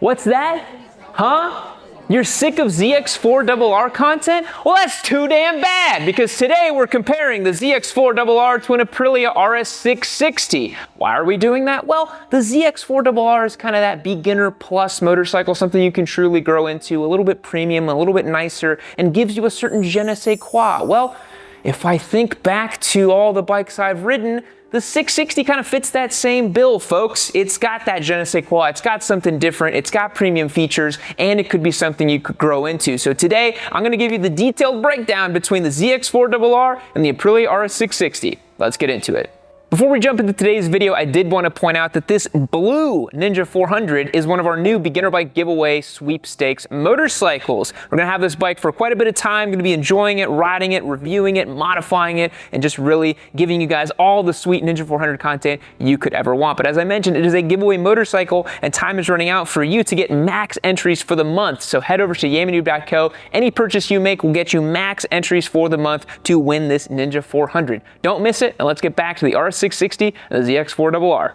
What's that? Huh? You're sick of ZX4RR content? Well, that's too damn bad, because today we're comparing the ZX4RR to an Aprilia RS660. Why are we doing that? Well, the ZX4RR is kind of that beginner plus motorcycle, something you can truly grow into, a little bit premium, a little bit nicer, and gives you a certain je ne sais quoi. Well, if I think back to all the bikes I've ridden, the 660 kind of fits that same bill, folks. It's got that je ne sais quoi, it's got something different, it's got premium features, and it could be something you could grow into. So today, I'm gonna give you the detailed breakdown between the ZX4RR and the Aprilia RS660. Let's get into it. Before we jump into today's video, I did want to point out that this blue Ninja 400 is one of our new beginner bike giveaway sweepstakes motorcycles. We're going to have this bike for quite a bit of time, going to be enjoying it, riding it, reviewing it, modifying it, and just really giving you guys all the sweet Ninja 400 content you could ever want. But as I mentioned, it is a giveaway motorcycle, and time is running out for you to get max entries for the month. So head over to yamanoob.co. Any purchase you make will get you max entries for the month to win this Ninja 400. Don't miss it, and let's get back to the RS660 and the ZX4RR.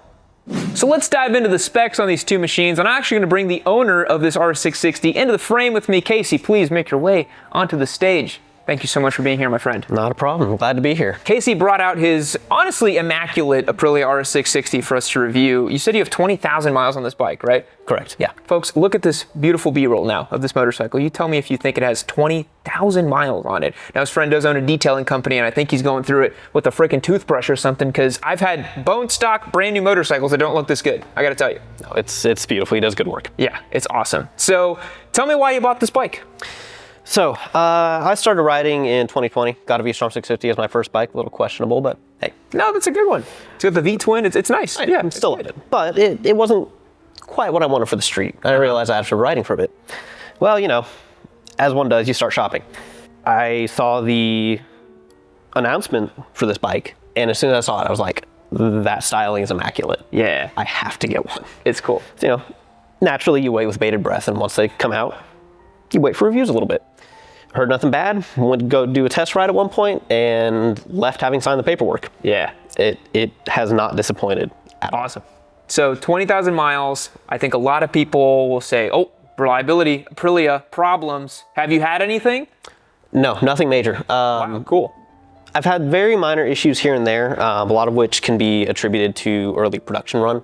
So let's dive into the specs on these two machines. I'm actually going to bring the owner of this RS660 into the frame with me. Casey, please make your way onto the stage. Thank you so much for being here, my friend. Not a problem. Glad to be here. Casey brought out his honestly immaculate Aprilia RS660 for us to review. You said you have 20,000 miles on this bike, right? Correct. Yeah. Folks, look at this beautiful B-roll now of this motorcycle. You tell me if you think it has 20,000 miles on it. Now, his friend does own a detailing company, and I think he's going through it with a freaking toothbrush or something, because I've had bone stock, brand new motorcycles that don't look this good. I gotta tell you. No, it's beautiful. He does good work. Yeah, it's awesome. So tell me why you bought this bike. So, I started riding in 2020. Got a V-Strom 650 as my first bike. A little questionable, but hey. No, that's a good one. It's got the V-twin. It's nice. Yeah, I'm still in it. But it wasn't quite what I wanted for the street. I realized after riding for a bit. Well, you know, as one does, you start shopping. I saw the announcement for this bike, and as soon as I saw it, I was like, that styling is immaculate. Yeah. I have to get one. It's cool. So, you know, naturally you wait with bated breath, and once they come out, you wait for reviews a little bit. Heard nothing bad, went to go do a test ride at one point and left having signed the paperwork. Yeah. It has not disappointed at all. Awesome. So 20,000 miles, I think a lot of people will say, oh, reliability, Aprilia, problems. Have you had anything? No, nothing major. Wow, cool. I've had very minor issues here and there, a lot of which can be attributed to early production run.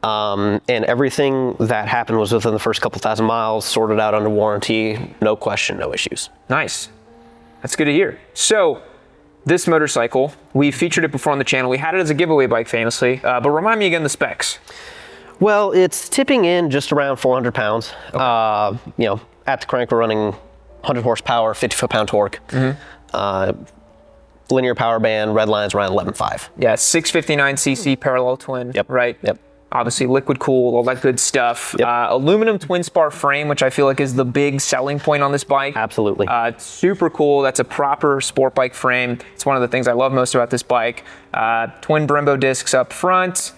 And everything that happened was within the first couple thousand miles, sorted out under warranty, no question, no issues. Nice. That's good to hear. So this motorcycle, we featured it before on the channel. We had it as a giveaway bike famously, but remind me again the specs. Well, it's tipping in just around 400 pounds. Okay. You know, at the crank, we're running 100 horsepower, 50 foot-pound torque. Linear power band, red lines around 11.5. Yeah, 659cc parallel twin, right? Yep. Obviously liquid cooled, all that good stuff. Yep. Aluminum twin spar frame, which I feel like is the big selling point on this bike. Absolutely. It's super cool. That's a proper sport bike frame. It's one of the things I love most about this bike. Twin Brembo discs up front.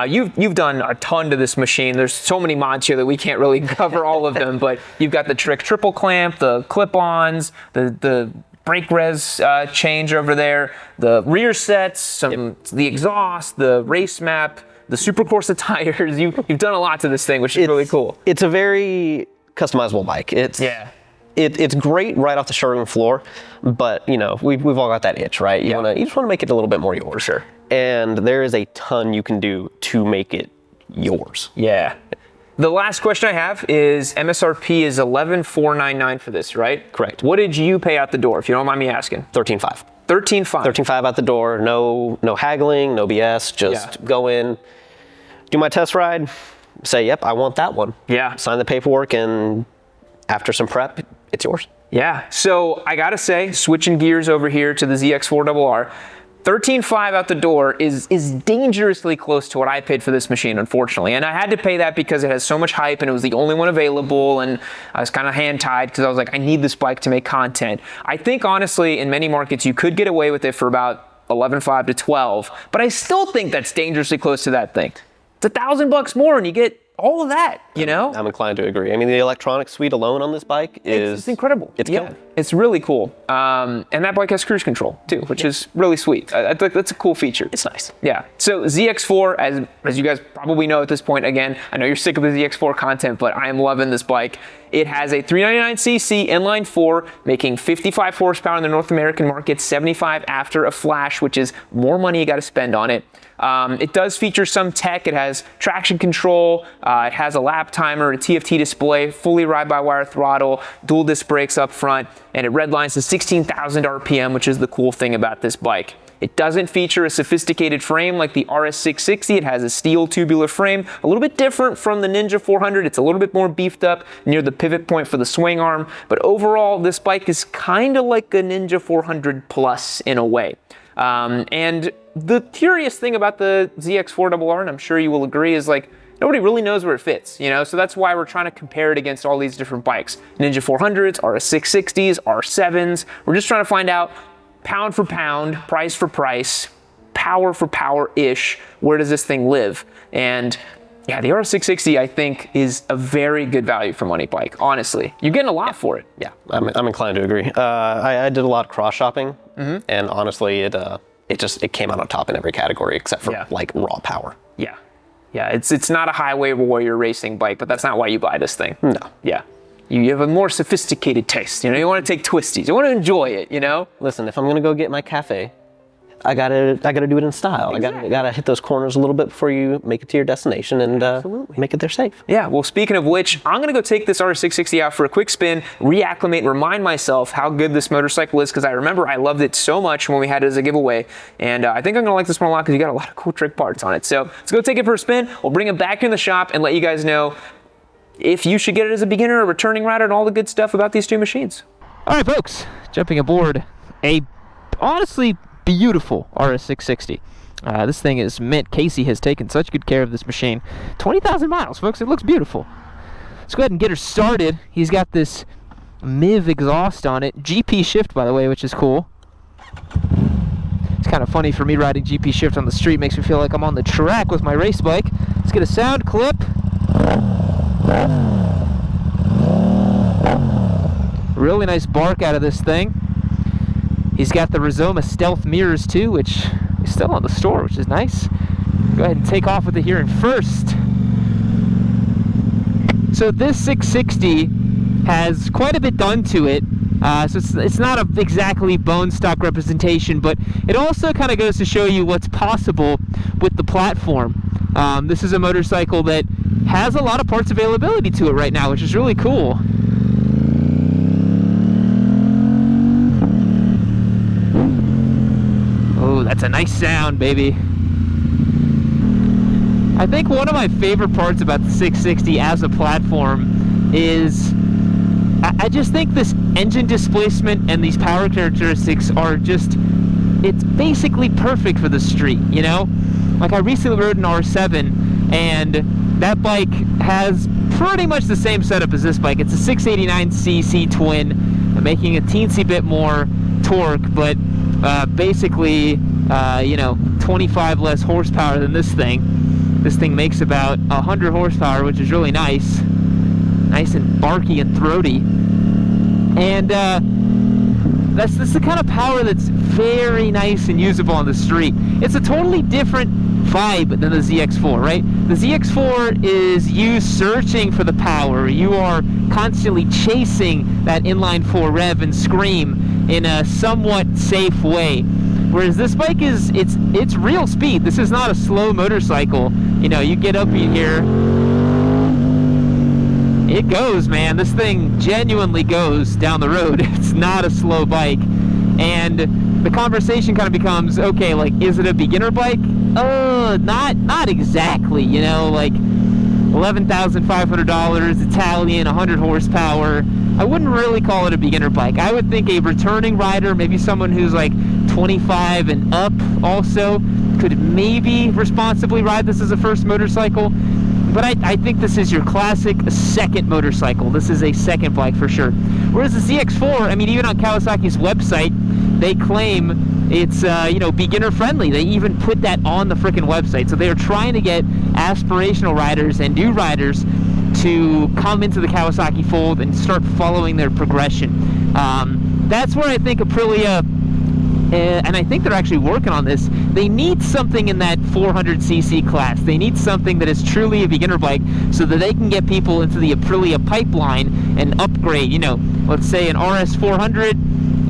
You've done a ton to this machine. There's so many mods here that we can't really cover all of them, but you've got the Trick triple clamp, the clip-ons, the brake res change over there, the rear sets, the exhaust, the race map, the Super Corsa tires. You've done a lot to this thing, which is really cool. It's a very customizable bike. It's great right off the showroom floor, but you know, we've all got that itch, right? You just want to make it a little bit more yours. For sure. And there is a ton you can do to make it yours. Yeah. The last question I have is MSRP is $11,499 for this, right? Correct. What did you pay out the door, if you don't mind me asking? $13,500. $13,500. $13,500 out the door. No haggling, no BS. Just go in, do my test ride, say, yep, I want that one. Yeah. Sign the paperwork, and after some prep, it's yours. Yeah. So I gotta say, switching gears over here to the ZX4RR, $13,500 out the door is dangerously close to what I paid for this machine, unfortunately. And I had to pay that because it has so much hype and it was the only one available, and I was kind of hand-tied because I was like, I need this bike to make content. I think, honestly, in many markets, you could get away with it for about $11,500 to $12,000, but I still think that's dangerously close to that thing. It's $1,000 more and you get all of that, you know? I'm inclined to agree. I mean, the electronic suite alone on this bike is... It's incredible. It's killer. It's really cool. And that bike has cruise control too, which is really sweet. I think that's a cool feature. It's nice. Yeah. So ZX4, as you guys probably know at this point, again, I know you're sick of the ZX4 content, but I am loving this bike. It has a 399cc inline 4, making 55 horsepower in the North American market, 75 after a flash, which is more money you got to spend on it. It does feature some tech. It has traction control, it has a lap timer, a TFT display, fully ride-by-wire throttle, dual disc brakes up front, and it redlines to 16,000 RPM, which is the cool thing about this bike. It doesn't feature a sophisticated frame like the RS660. It has a steel tubular frame, a little bit different from the Ninja 400. It's a little bit more beefed up near the pivot point for the swing arm, but overall, this bike is kind of like a Ninja 400 Plus in a way. And the curious thing about the ZX4RR, and I'm sure you will agree, is like, nobody really knows where it fits, you know? So that's why we're trying to compare it against all these different bikes. Ninja 400s, RS660s, R7s. We're just trying to find out, pound for pound, price for price, power for power-ish, where does this thing live? And yeah, the RS660, I think, is a very good value for money bike, honestly. You're getting a lot for it. Yeah, I'm inclined to agree. I did a lot of cross-shopping, and honestly, it came out on top in every category except for like raw power. Yeah. Yeah, it's not a highway warrior racing bike, but that's not why you buy this thing. No. Yeah. You have a more sophisticated taste, you know? You want to take twisties. You want to enjoy it, you know? Listen, if I'm going to go get my cafe, I gotta do it in style. Exactly. I gotta hit those corners a little bit before you make it to your destination and make it there safe. Yeah, well, speaking of which, I'm gonna go take this RS660 out for a quick spin, reacclimate, remind myself how good this motorcycle is, because I remember I loved it so much when we had it as a giveaway, and I think I'm gonna like this one a lot because you got a lot of cool trick parts on it. So let's go take it for a spin. We'll bring it back in the shop and let you guys know if you should get it as a beginner or returning rider and all the good stuff about these two machines. All right, folks, jumping aboard a honestly beautiful RS660. This thing is mint. Casey has taken such good care of this machine. 20,000 miles, folks. It looks beautiful. Let's go ahead and get her started. He's got this MIV exhaust on it. GP shift, by the way, which is cool. It's kind of funny for me riding GP shift on the street. Makes me feel like I'm on the track with my race bike. Let's get a sound clip. Really nice bark out of this thing. He's got the Rizoma stealth mirrors too, which is still on the store, which is nice. Go ahead and take off with it here in first. So this 660 has quite a bit done to it. So it's not exactly bone stock representation, but it also kind of goes to show you what's possible with the platform. This is a motorcycle that has a lot of parts availability to it right now, which is really cool. Oh, that's a nice sound, baby. I think one of my favorite parts about the 660 as a platform is I just think this engine displacement and these power characteristics are just, it's basically perfect for the street, you know? Like, I recently rode an R7, and that bike has pretty much the same setup as this bike. It's a 689cc twin, making a teensy bit more torque, but basically, you know, 25 less horsepower than this thing. This thing makes about 100 horsepower, which is really nice. Nice and barky and throaty. And that's the kind of power that's very nice and usable on the street. It's a totally different vibe than the ZX4, right? The ZX4 is you searching for the power. You are constantly chasing that inline 4 rev and scream in a somewhat safe way. Whereas this bike is, it's real speed. This is not a slow motorcycle. You know, you get up in here, it goes, man. This thing genuinely goes down the road. It's not a slow bike. And the conversation kind of becomes, okay, like, is it a beginner bike? Not exactly, you know, like $11,500, Italian, 100 horsepower. I wouldn't really call it a beginner bike. I would think a returning rider, maybe someone who's like 25 and up also, could maybe responsibly ride this as a first motorcycle. But I think this is your classic second motorcycle. This is a second bike for sure. Whereas the ZX4, I mean, even on Kawasaki's website, they claim it's beginner friendly. They even put that on the freaking website. So they're trying to get aspirational riders and new riders to come into the Kawasaki fold and start following their progression. That's where I think Aprilia, and I think they're actually working on this, they need something in that 400cc class. They need something that is truly a beginner bike so that they can get people into the Aprilia pipeline and upgrade, let's say an RS400,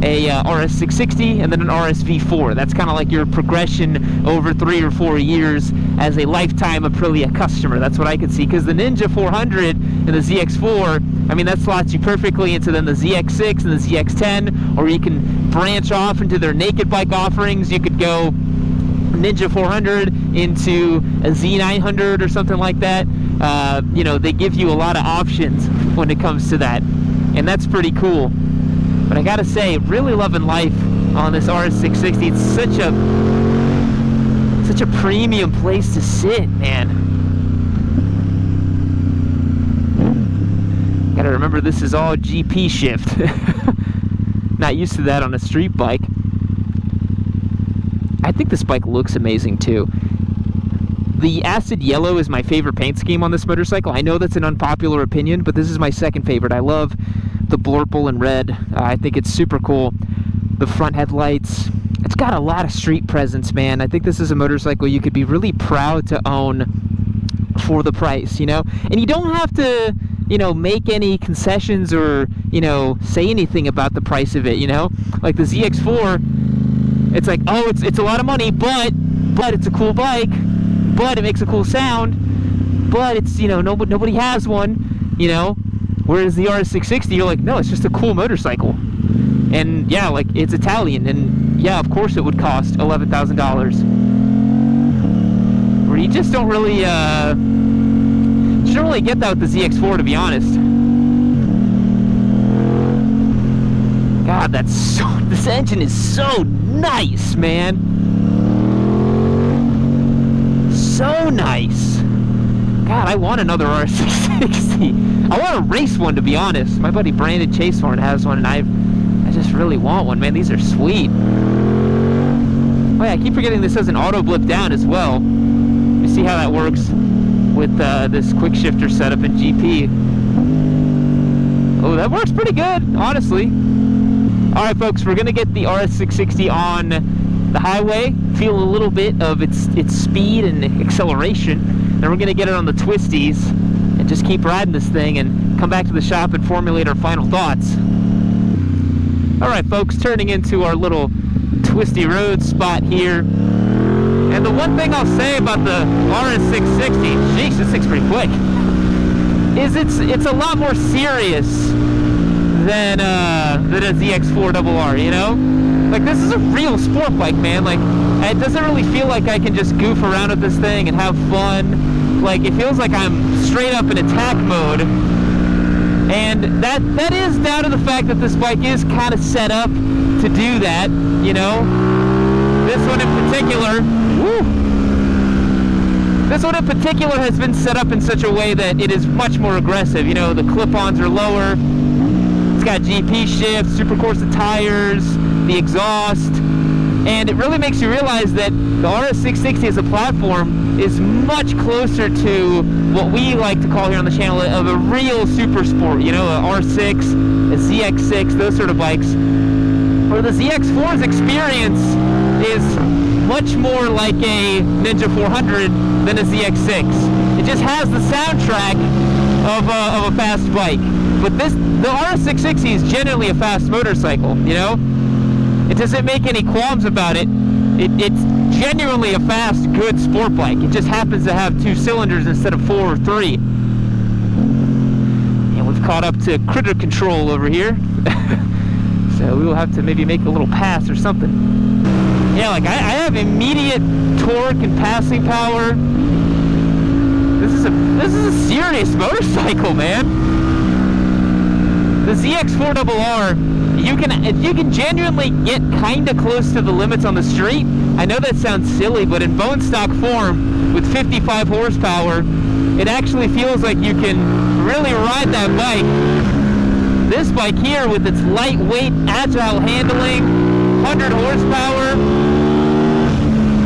a RS660, and then an RSV4. That's kind of like your progression over 3 or 4 years as a lifetime Aprilia customer. That's what I could see, because the Ninja 400 and the ZX4, I mean, that slots you perfectly into then the ZX6 and the ZX10, or you can branch off into their naked bike offerings. You could go Ninja 400 into a Z900 or something like that. They give you a lot of options when it comes to that, and that's pretty cool. But I gotta say, really loving life on this RS660. It's such a premium place to sit, man. Gotta remember, this is all GP shift. Not used to that on a street bike. I think this bike looks amazing too. The acid yellow is my favorite paint scheme on this motorcycle. I know that's an unpopular opinion, but this is my second favorite. I love the blurple and red. I think it's super cool. The front headlights, it's got a lot of street presence, man. I think this is a motorcycle you could be really proud to own for the price, And you don't have to, make any concessions or, say anything about the price of it, Like the ZX4, it's like, oh, it's a lot of money, but it's a cool bike, but it makes a cool sound, but it's, nobody has one, Whereas the RS660, you're like, no, it's just a cool motorcycle. And yeah, like, it's Italian, and yeah, of course it would cost $11,000. Where you just don't really, get that with the ZX4, to be honest. God, this engine is so nice, man. So nice. God, I want another RS660. I want to race one, to be honest. My buddy Brandon Chasehorn has one, and I just really want one, man. These are sweet. Oh yeah, I keep forgetting this has an auto blip down as well. Let me see how that works with this quick shifter setup in GP. Oh, that works pretty good, honestly. All right, folks, we're gonna get the RS660 on the highway, feel a little bit of its speed and acceleration. Then we're gonna get it on the twisties and just keep riding this thing and come back to the shop and formulate our final thoughts. All right, folks, turning into our little twisty road spot here. And the one thing I'll say about the RS660, jeez, this thing's pretty quick, is it's a lot more serious than a ZX4RR, Like, this is a real sport bike, man. Like, it doesn't really feel like I can just goof around with this thing and have fun. Like, it feels like I'm straight up in attack mode. And that is down to the fact that this bike is kind of set up to do that, This one in particular, This one in particular has been set up in such a way that it is much more aggressive. The clip-ons are lower. It's got GP shifts, super Corsa tires, the exhaust, and it really makes you realize that the RS660 as a platform is much closer to what we like to call here on the channel of a real super sport, a R6, a ZX6, those sort of bikes, where the ZX4's experience is much more like a Ninja 400 than a ZX6. It just has the soundtrack of a fast bike. But the RS660 is genuinely a fast motorcycle, It doesn't make any qualms about it. It's genuinely a fast, good sport bike. It just happens to have 2 cylinders instead of 4 or 3. And we've caught up to critter control over here. So we will have to maybe make a little pass or something. Yeah, like I have immediate torque and passing power. This is a serious motorcycle, man. The ZX4RR, you can genuinely get kind of close to the limits on the street. I know that sounds silly, but in bone stock form with 55 horsepower, it actually feels like you can really ride that bike. This bike here with its lightweight, agile handling, 100 horsepower.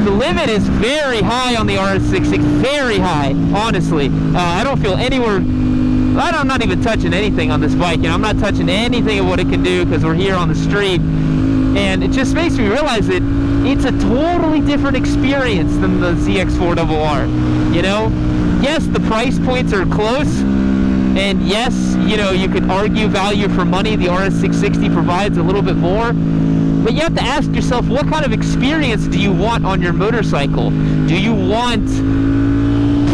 The limit is very high on the RS660, very high, honestly. I don't feel anywhere, I'm not even touching anything on this bike, I'm not touching anything of what it can do because we're here on the street. And it just makes me realize that it's a totally different experience than the ZX4RR, you know? Yes, the price points are close, and yes, you know, you could argue value for money. The RS660 provides a little bit more, but you have to ask yourself, what kind of experience do you want on your motorcycle? Do you want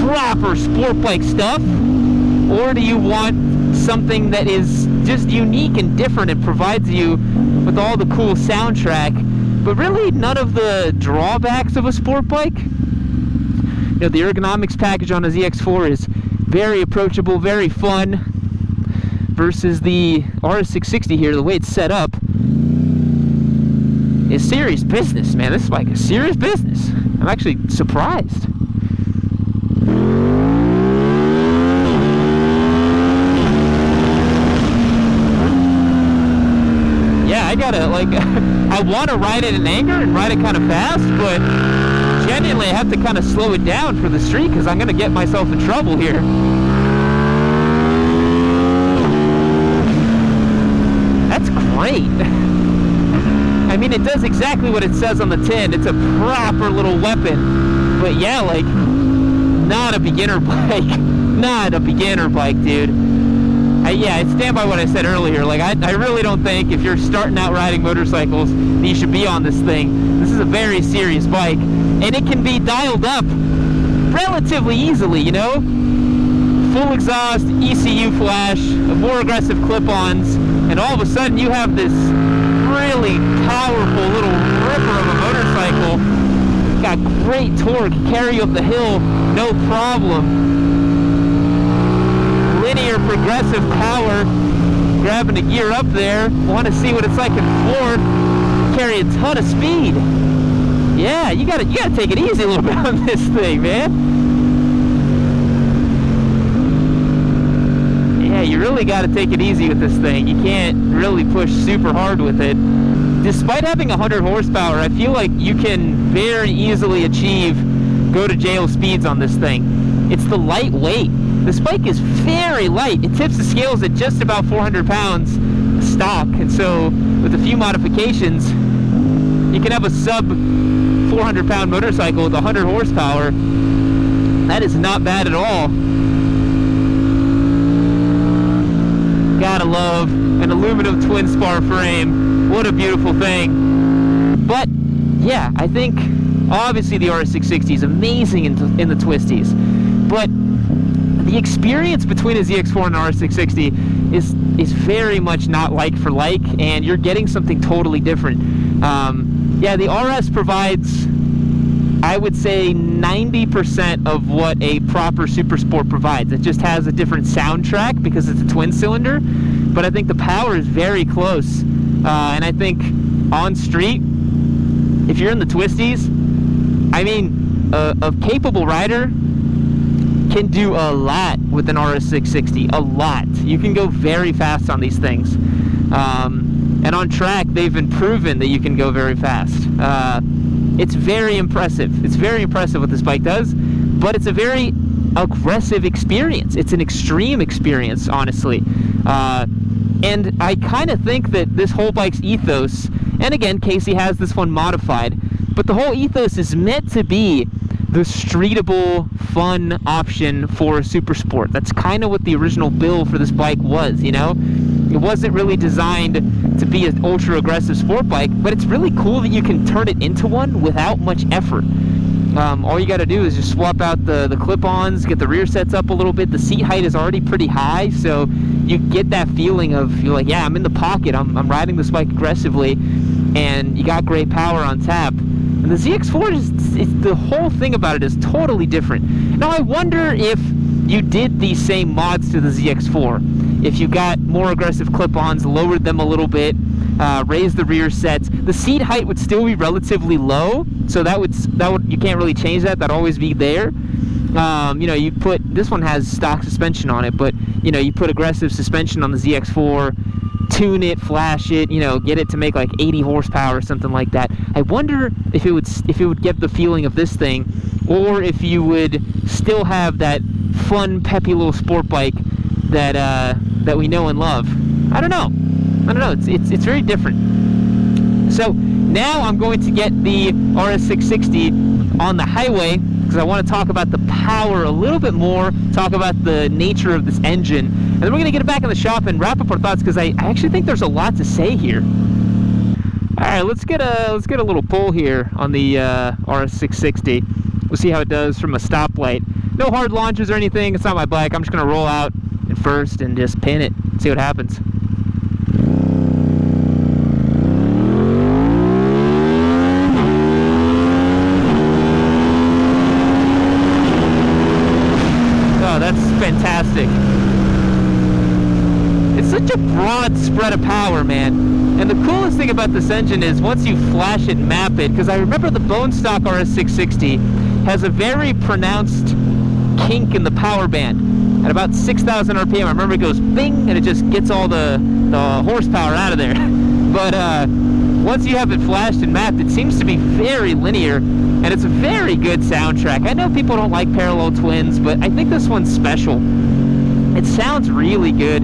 proper sport bike stuff, or do you want something that is just unique and different and provides you with all the cool soundtrack, but really none of the drawbacks of a sport bike? You know, the ergonomics package on a ZX4 is very approachable, very fun, versus the RS660 here, the way it's set up is serious business, man. This is like a serious business. I'm actually surprised. I gotta, like, I want to ride it in anger and ride it kind of fast, but genuinely I have to kind of slow it down for the street because I'm going to get myself in trouble here. That's great. I mean, it does exactly what it says on the tin. It's a proper little weapon. But yeah, like, not a beginner bike. Not a beginner bike, dude. Yeah, I stand by what I said earlier. Like, I really don't think if you're starting out riding motorcycles that you should be on this thing. This is a very serious bike, and it can be dialed up relatively easily, you know? Full exhaust, ECU flash, more aggressive clip-ons, and all of a sudden you have this really powerful little ripper of a motorcycle. Got great torque, carry you up the hill, no problem. Linear progressive power, grabbing a gear up there, want to see what it's like in fourth, carry a ton of speed. Yeah, you gotta take it easy a little bit on this thing, man. Yeah, you really gotta take it easy with this thing. You can't really push super hard with it. Despite having 100 horsepower, I feel like you can very easily achieve go-to-jail speeds on this thing. It's the lightweight. This bike is very light. It tips the scales at just about 400 pounds stock, and so with a few modifications, you can have a sub 400 pound motorcycle with 100 horsepower. That is not bad at all. Gotta love an aluminum twin spar frame. What a beautiful thing. But yeah, I think obviously the RS660 is amazing in the twisties, but the experience between a ZX4 and an RS660 is very much not like for like, and you're getting something totally different. Yeah, the RS provides, I would say, 90% of what a proper super sport provides. It just has a different soundtrack because it's a twin cylinder, but I think the power is very close. And I think on street, if you're in the twisties, I mean, a capable rider can do a lot with an RS660, a lot. You can go very fast on these things. And on track, they've been proven that you can go very fast. It's very impressive. It's very impressive what this bike does, but it's a very aggressive experience. It's an extreme experience, honestly. And I kind of think that this whole bike's ethos, and again, Casey has this one modified, but the whole ethos is meant to be the streetable, fun option for a super sport. That's kind of what the original build for this bike was, you know? It wasn't really designed to be an ultra aggressive sport bike, but it's really cool that you can turn it into one without much effort. All you got to do is just swap out the clip-ons, get the rear sets up a little bit. The seat height is already pretty high, so you get that feeling of, you're like, yeah, I'm in the pocket, I'm riding this bike aggressively, and you got great power on tap. And the ZX4, the whole thing about it is totally different. Now, I wonder if you did these same mods to the ZX4. If you got more aggressive clip-ons, lowered them a little bit, raised the rear sets, the seat height would still be relatively low, so that would you can't really change that. That'd always be there. You know, you put, this one has stock suspension on it, but you know, you put aggressive suspension on the ZX4, tune it, flash it, you know, get it to make like 80 horsepower or something like that. I wonder if it would get the feeling of this thing, or if you would still have that fun, peppy little sport bike that that we know and love. I don't know. It's very different. So now I'm going to get the RS660 on the highway, because I want to talk about the power a little bit more, talk about the nature of this engine, and then we're going to get it back in the shop and wrap up our thoughts, because I actually think there's a lot to say here. All right, let's get a little pull here on the RS660. We'll see how it does from a stoplight. No hard launches or anything. It's not my bike. I'm just going to roll out in first and just pin it, see what happens. Fantastic. It's such a broad spread of power, man. And the coolest thing about this engine is once you flash it and map it, because I remember the bone stock RS660 has a very pronounced kink in the power band. At about 6,000 RPM, I remember it goes bing, and it just gets all the horsepower out of there. But once you have it flashed and mapped, it seems to be very linear, and it's a very good soundtrack. I know people don't like parallel twins, but I think this one's special. It sounds really good.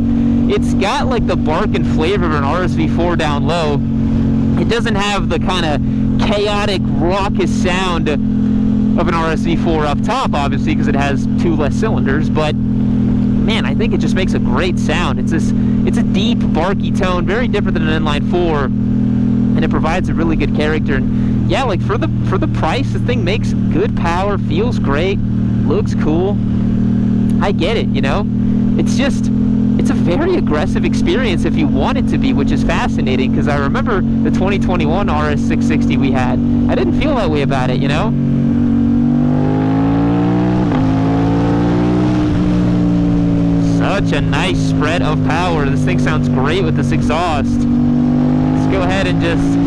It's got like the bark and flavor of an RSV4 down low. It doesn't have the kind of chaotic, raucous sound of an RSV4 up top, obviously, because it has 2 less cylinders, but man, I think it just makes a great sound. It's a deep, barky tone, very different than an inline 4, and it provides a really good character. And yeah, like for the price, the thing makes good power, feels great, looks cool. I get it, you know? It's a very aggressive experience if you want it to be, which is fascinating, because I remember the 2021 RS660 we had. I didn't feel that way about it, you know? Such a nice spread of power. This thing sounds great with this exhaust. Let's go ahead and just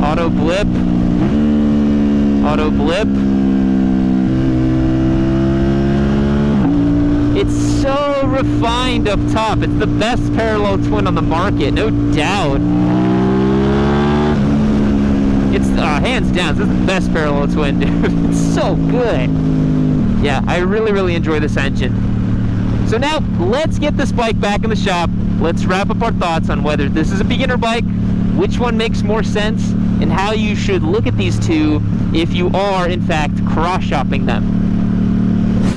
auto blip. Auto blip. It's so refined up top. It's the best parallel twin on the market, no doubt. It's hands down, this is the best parallel twin, dude. It's so good. Yeah, I really, really enjoy this engine. So now, let's get this bike back in the shop. Let's wrap up our thoughts on whether this is a beginner bike, which one makes more sense, and how you should look at these two if you are, in fact, cross-shopping them.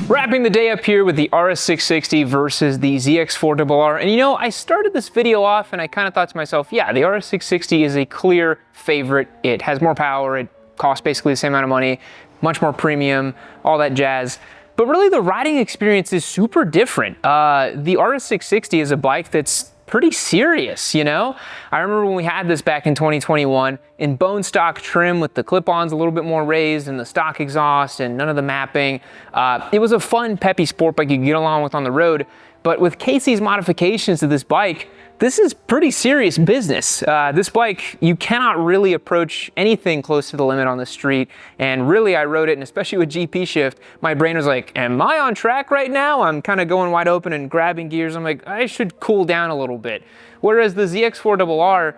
Wrapping the day up here with the RS660 versus the ZX4RR. And you know, I started this video off and I kind of thought to myself, yeah, the RS660 is a clear favorite. It has more power, it costs basically the same amount of money, much more premium, all that jazz. But really the riding experience is super different. The RS660 is a bike that's pretty serious, you know? I remember when we had this back in 2021 in bone stock trim with the clip-ons a little bit more raised and the stock exhaust and none of the mapping. It was a fun, peppy sport bike you could get along with on the road. But with Casey's modifications to this bike, this is pretty serious business. This bike, you cannot really approach anything close to the limit on the street. And really, I rode it, and especially with GP shift, my brain was like, am I on track right now? I'm kind of going wide open and grabbing gears. I'm like, I should cool down a little bit. Whereas the ZX4RR,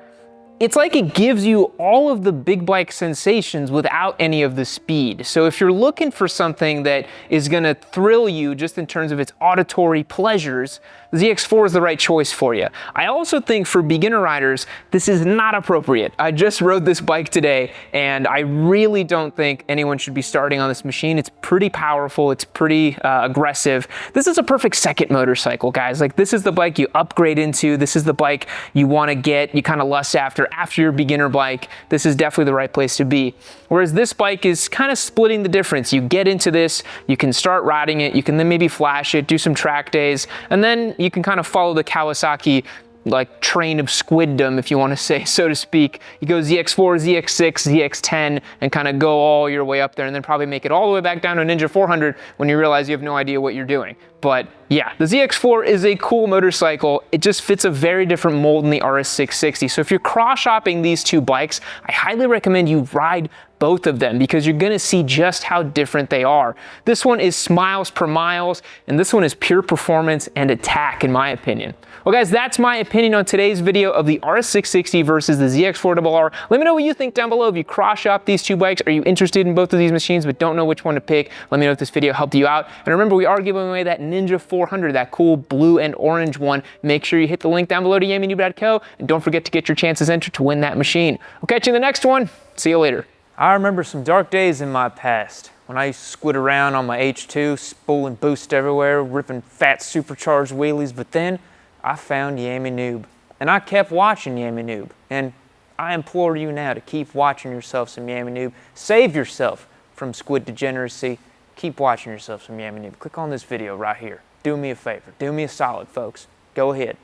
it's like it gives you all of the big bike sensations without any of the speed. So if you're looking for something that is gonna thrill you just in terms of its auditory pleasures, the ZX4 is the right choice for you. I also think for beginner riders, this is not appropriate. I just rode this bike today and I really don't think anyone should be starting on this machine. It's pretty powerful, it's pretty aggressive. This is a perfect second motorcycle, guys. Like, this is the bike you upgrade into. This is the bike you wanna get, you kind of lust after your beginner bike. This is definitely the right place to be. Whereas this bike is kind of splitting the difference. You get into this, you can start riding it, you can then maybe flash it, do some track days, and then you can kind of follow the Kawasaki like train of squiddom, if you want to say, so to speak. You go ZX4, ZX6, ZX10, and kind of go all your way up there, and then probably make it all the way back down to a Ninja 400 when you realize you have no idea what you're doing. But yeah, the ZX4 is a cool motorcycle. It just fits a very different mold than the RS660. So if you're cross-shopping these two bikes, I highly recommend you ride both of them because you're gonna see just how different they are. This one is smiles per miles, and this one is pure performance and attack, in my opinion. Well guys, that's my opinion on today's video of the RS660 versus the ZX4RR. Let me know what you think down below. If you cross shop these two bikes, are you interested in both of these machines but don't know which one to pick? Let me know if this video helped you out. And remember, we are giving away that Ninja 400, that cool blue and orange one. Make sure you hit the link down below to yamanoob.co, and don't forget to get your chances entered to win that machine. We'll catch you in the next one. See you later. I remember some dark days in my past when I used to squid around on my H2, spooling boost everywhere, ripping fat supercharged wheelies, but then I found Yamanoob, and I kept watching Yamanoob, and I implore you now to keep watching yourself some Yamanoob. Save yourself from squid degeneracy. Keep watching yourself some Yamanoob. Click on this video right here. Do me a favor. Do me a solid, folks. Go ahead.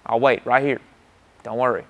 I'll wait right here. Don't worry.